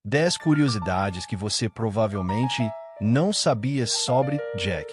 10 curiosidades que você provavelmente não sabia sobre Jack,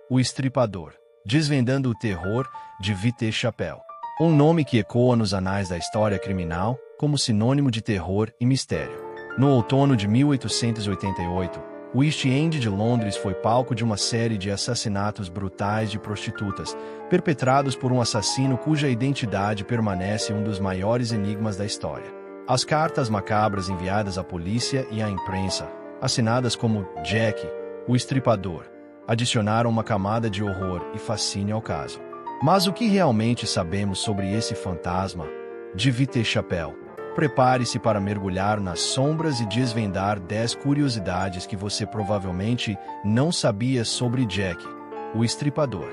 o Estripador. Desvendando o terror de Vite Chapelle. Um nome que ecoa nos anais da história criminal como sinônimo de terror e mistério. No outono de 1888, o East End de Londres foi palco de uma série de assassinatos brutais de prostitutas, perpetrados por um assassino cuja identidade permanece um dos maiores enigmas da história. As cartas macabras enviadas à polícia e à imprensa, assinadas como Jack, o Estripador, adicionaram uma camada de horror e fascínio ao caso. Mas o que realmente sabemos sobre esse fantasma de Vite Chapelle? Prepare-se para mergulhar nas sombras e desvendar 10 curiosidades que você provavelmente não sabia sobre Jack, o Estripador.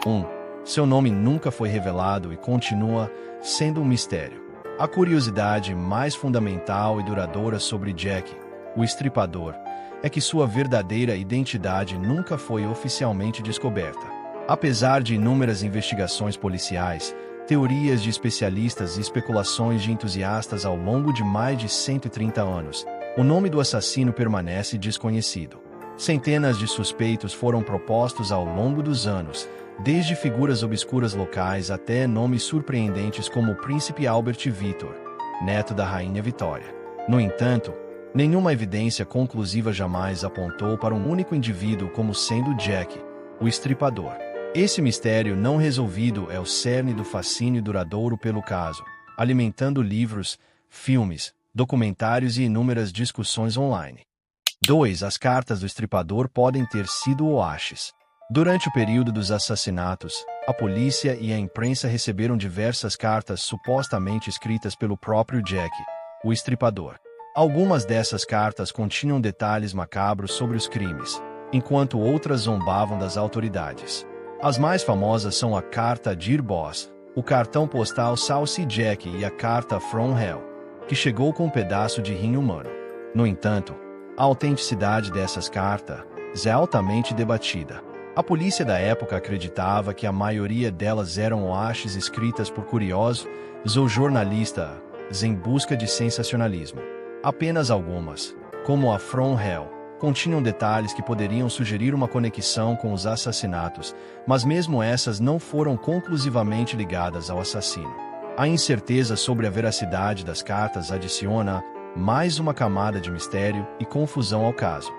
1. Seu nome nunca foi revelado e continua sendo um mistério. A curiosidade mais fundamental e duradoura sobre Jack, o Estripador, é que sua verdadeira identidade nunca foi oficialmente descoberta. Apesar de inúmeras investigações policiais, teorias de especialistas e especulações de entusiastas ao longo de mais de 130 anos, o nome do assassino permanece desconhecido. Centenas de suspeitos foram propostos ao longo dos anos, desde figuras obscuras locais até nomes surpreendentes como o Príncipe Albert Victor, neto da Rainha Vitória. No entanto, nenhuma evidência conclusiva jamais apontou para um único indivíduo como sendo Jack, o Estripador. Esse mistério não resolvido é o cerne do fascínio duradouro pelo caso, alimentando livros, filmes, documentários e inúmeras discussões online. 2. As cartas do Estripador podem ter sido oaches. Durante o período dos assassinatos, a polícia e a imprensa receberam diversas cartas supostamente escritas pelo próprio Jack, o Estripador. Algumas dessas cartas continham detalhes macabros sobre os crimes, enquanto outras zombavam das autoridades. As mais famosas são a carta Dear Boss, o cartão postal Saucy Jack e a carta From Hell, que chegou com um pedaço de rim humano. No entanto, a autenticidade dessas cartas é altamente debatida. A polícia da época acreditava que a maioria delas eram oaches escritas por curiosos ou jornalistas em busca de sensacionalismo. Apenas algumas, como a From Hell, continham detalhes que poderiam sugerir uma conexão com os assassinatos, mas mesmo essas não foram conclusivamente ligadas ao assassino. A incerteza sobre a veracidade das cartas adiciona mais uma camada de mistério e confusão ao caso.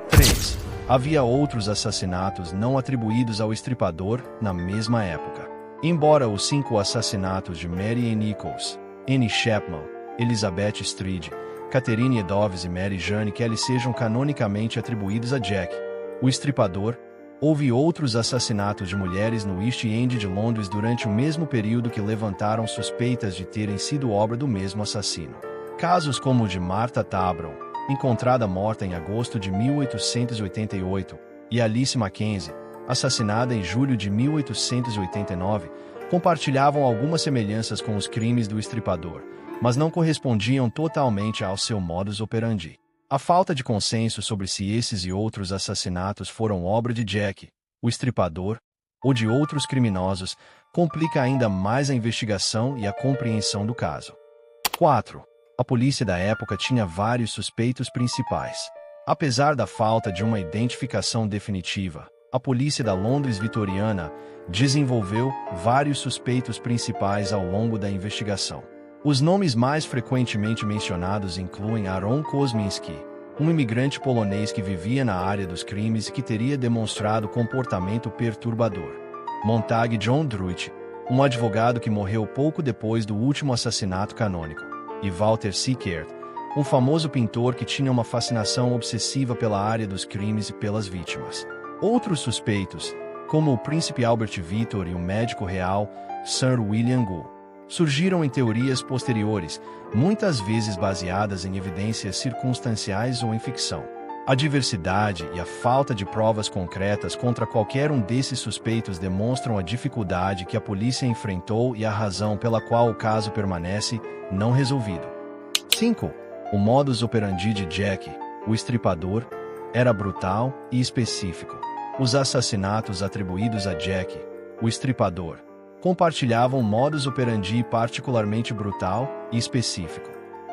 3. Havia outros assassinatos não atribuídos ao Estripador na mesma época. Embora os 5 assassinatos de Mary Ann Nichols, Annie Chapman, Elizabeth Stride, Catherine Eddowes e Mary Jane Kelly sejam canonicamente atribuídos a Jack, o Estripador, houve outros assassinatos de mulheres no East End de Londres durante o mesmo período que levantaram suspeitas de terem sido obra do mesmo assassino. Casos como o de Martha Tabron, encontrada morta em agosto de 1888, e Alice Mackenzie, assassinada em julho de 1889, compartilhavam algumas semelhanças com os crimes do Estripador, mas não correspondiam totalmente ao seu modus operandi. A falta de consenso sobre se esses e outros assassinatos foram obra de Jack, o Estripador, ou de outros criminosos, complica ainda mais a investigação e a compreensão do caso. 4. A polícia da época tinha vários suspeitos principais. Apesar da falta de uma identificação definitiva, a polícia da Londres vitoriana desenvolveu vários suspeitos principais ao longo da investigação. Os nomes mais frequentemente mencionados incluem Aaron Kosminski, um imigrante polonês que vivia na área dos crimes e que teria demonstrado comportamento perturbador. Montague John Druitt, um advogado que morreu pouco depois do último assassinato canônico. E Walter Sickert, um famoso pintor que tinha uma fascinação obsessiva pela área dos crimes e pelas vítimas. Outros suspeitos, como o príncipe Albert Victor e o médico real Sir William Gould, surgiram em teorias posteriores, muitas vezes baseadas em evidências circunstanciais ou em ficção. A diversidade e a falta de provas concretas contra qualquer um desses suspeitos demonstram a dificuldade que a polícia enfrentou e a razão pela qual o caso permanece não resolvido. 5. O modus operandi de Jack, o Estripador, era brutal e específico. Os assassinatos atribuídos a Jack, o Estripador, compartilhavam um modus operandi particularmente brutal e específico.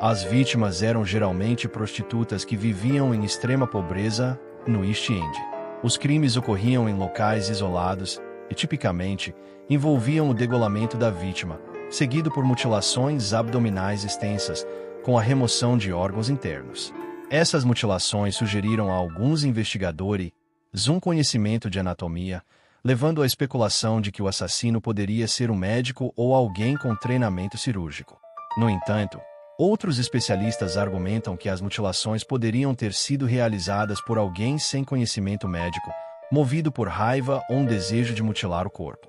As vítimas eram geralmente prostitutas que viviam em extrema pobreza no East End. Os crimes ocorriam em locais isolados e, tipicamente, envolviam o degolamento da vítima, seguido por mutilações abdominais extensas, com a remoção de órgãos internos. Essas mutilações sugeriram a alguns investigadores um conhecimento de anatomia, levando à especulação de que o assassino poderia ser um médico ou alguém com treinamento cirúrgico. No entanto, outros especialistas argumentam que as mutilações poderiam ter sido realizadas por alguém sem conhecimento médico, movido por raiva ou um desejo de mutilar o corpo.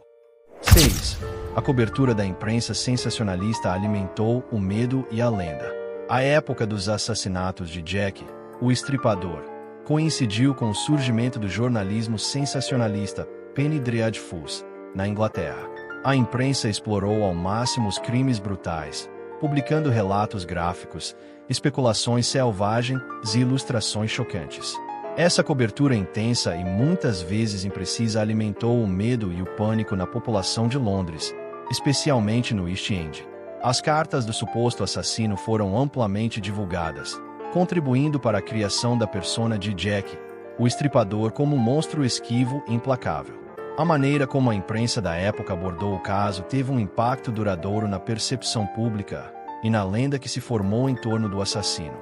6. A cobertura da imprensa sensacionalista alimentou o medo e a lenda. A época dos assassinatos de Jack, o Estripador, coincidiu com o surgimento do jornalismo sensacionalista Penny Dreadfuls, na Inglaterra. A imprensa explorou ao máximo os crimes brutais, publicando relatos gráficos, especulações selvagens e ilustrações chocantes. Essa cobertura intensa e muitas vezes imprecisa alimentou o medo e o pânico na população de Londres, especialmente no East End. As cartas do suposto assassino foram amplamente divulgadas, contribuindo para a criação da persona de Jack, o Estripador, como um monstro esquivo e implacável. A maneira como a imprensa da época abordou o caso teve um impacto duradouro na percepção pública e na lenda que se formou em torno do assassino.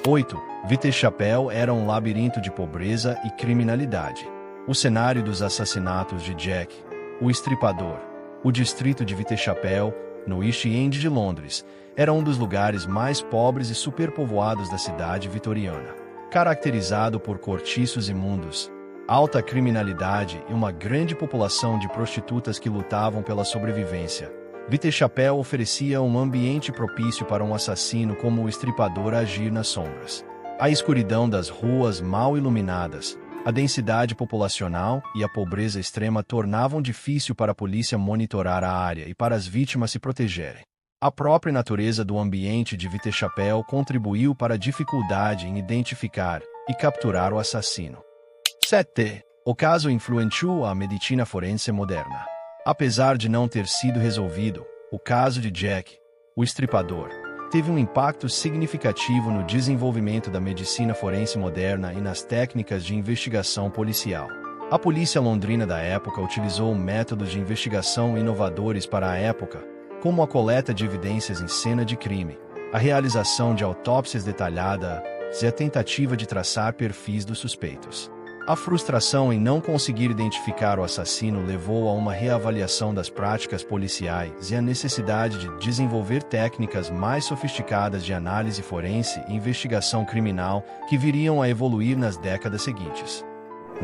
8. Whitechapel era um labirinto de pobreza e criminalidade. O cenário dos assassinatos de Jack, o Estripador, o distrito de Whitechapel, no East End de Londres, era um dos lugares mais pobres e superpovoados da cidade vitoriana. Caracterizado por cortiços imundos, alta criminalidade e uma grande população de prostitutas que lutavam pela sobrevivência, Whitechapel oferecia um ambiente propício para um assassino como o Estripador agir nas sombras. A escuridão das ruas mal iluminadas, a densidade populacional e a pobreza extrema tornavam difícil para a polícia monitorar a área e para as vítimas se protegerem. A própria natureza do ambiente de Whitechapel contribuiu para a dificuldade em identificar e capturar o assassino. 7. O caso influenciou a medicina forense moderna. Apesar de não ter sido resolvido, o caso de Jack, o Estripador, teve um impacto significativo no desenvolvimento da medicina forense moderna e nas técnicas de investigação policial. A polícia londrina da época utilizou métodos de investigação inovadores para a época, como a coleta de evidências em cena de crime, a realização de autópsias detalhadas e a tentativa de traçar perfis dos suspeitos. A frustração em não conseguir identificar o assassino levou a uma reavaliação das práticas policiais e a necessidade de desenvolver técnicas mais sofisticadas de análise forense e investigação criminal que viriam a evoluir nas décadas seguintes.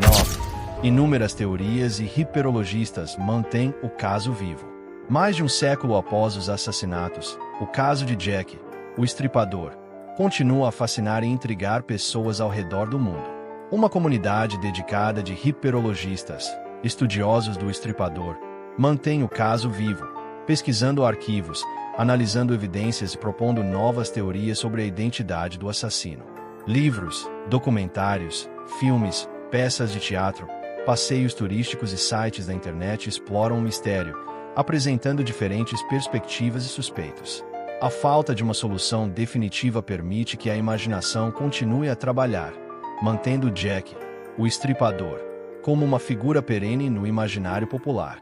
9. Inúmeras teorias e hiperologistas mantêm o caso vivo. Mais de um século após os assassinatos, o caso de Jack, o Estripador, continua a fascinar e intrigar pessoas ao redor do mundo. Uma comunidade dedicada de hiperologistas, estudiosos do Estripador, mantém o caso vivo, pesquisando arquivos, analisando evidências e propondo novas teorias sobre a identidade do assassino. Livros, documentários, filmes, peças de teatro, passeios turísticos e sites da internet exploram o mistério, apresentando diferentes perspectivas e suspeitos. A falta de uma solução definitiva permite que a imaginação continue a trabalhar, mantendo Jack, o Estripador, como uma figura perene no imaginário popular.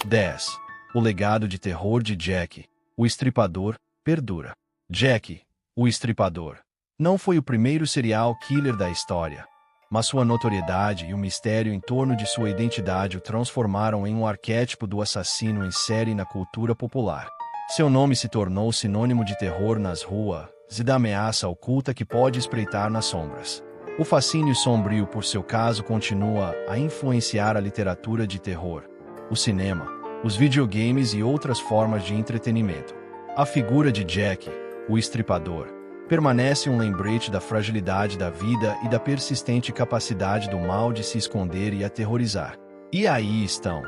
10. O legado de terror de Jack, o Estripador, perdura. Jack, o Estripador, não foi o primeiro serial killer da história, mas sua notoriedade e o mistério em torno de sua identidade o transformaram em um arquétipo do assassino em série na cultura popular. Seu nome se tornou sinônimo de terror nas ruas e da ameaça oculta que pode espreitar nas sombras. O fascínio sombrio por seu caso continua a influenciar a literatura de terror, o cinema, os videogames e outras formas de entretenimento. A figura de Jack, o Estripador, permanece um lembrete da fragilidade da vida e da persistente capacidade do mal de se esconder e aterrorizar. E aí estão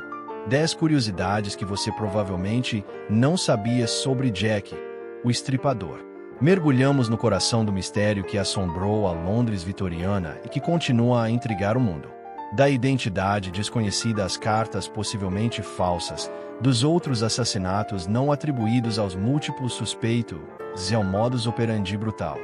10 curiosidades que você provavelmente não sabia sobre Jack, o Estripador. Mergulhamos no coração do mistério que assombrou a Londres vitoriana e que continua a intrigar o mundo. Da identidade desconhecida às cartas possivelmente falsas, dos outros assassinatos não atribuídos aos múltiplos suspeitos e ao modus operandi brutal.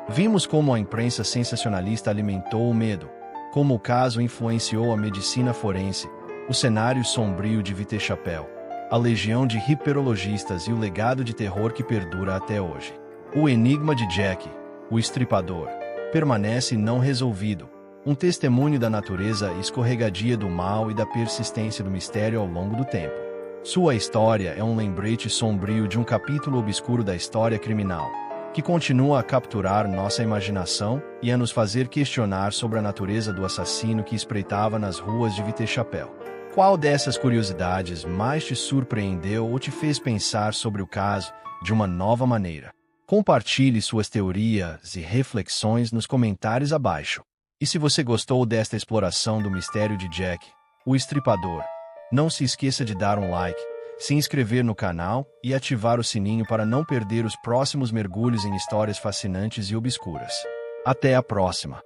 Vimos como a imprensa sensacionalista alimentou o medo, como o caso influenciou a medicina forense, o cenário sombrio de Vitechapel, a legião de hiperologistas e o legado de terror que perdura até hoje. O enigma de Jack, o Estripador, permanece não resolvido, um testemunho da natureza escorregadia do mal e da persistência do mistério ao longo do tempo. Sua história é um lembrete sombrio de um capítulo obscuro da história criminal, que continua a capturar nossa imaginação e a nos fazer questionar sobre a natureza do assassino que espreitava nas ruas de Vitechapel. Qual dessas curiosidades mais te surpreendeu ou te fez pensar sobre o caso de uma nova maneira? Compartilhe suas teorias e reflexões nos comentários abaixo. E se você gostou desta exploração do mistério de Jack, o Estripador, não se esqueça de dar um like, se inscrever no canal e ativar o sininho para não perder os próximos mergulhos em histórias fascinantes e obscuras. Até a próxima!